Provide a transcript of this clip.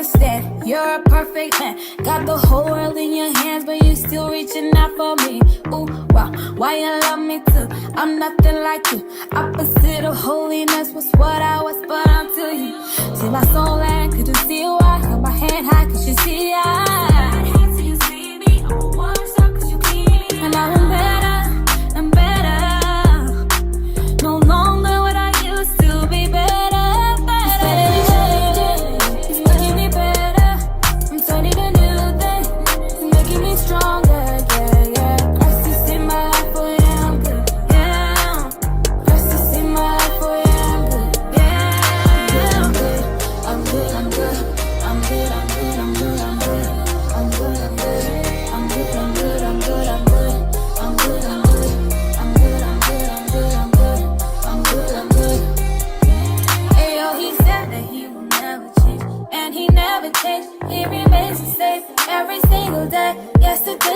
understand. You're a perfect man. Got the whole world in your hands, but you still reaching out for me. Ooh, wow, why you love me too? I'm nothing like you. Opposite of holiness was what I was, but unto you. See my soul and could you see why? Hold my hand high, could you see I? You see me, I'm a one shot, cause you keep me. And now I'm better, I'm better. No longer what I used to be better. Stronger, yeah, yeah. Christ is in my life, oh yeah, I'm good, yeah. Christ is in my life, oh yeah, I'm good, yeah. I'm good, I'm good, I'm good, I'm good, I'm good, I'm good, I'm good, I'm good, I'm good, I'm good, I'm good, I'm good, I'm good, I'm good, I'm good, I'm good, I'm good, I'm good, I'm good, I'm good. Hey yo, he said that he will never change, and he never changed. He remains the same every single day. Yesterday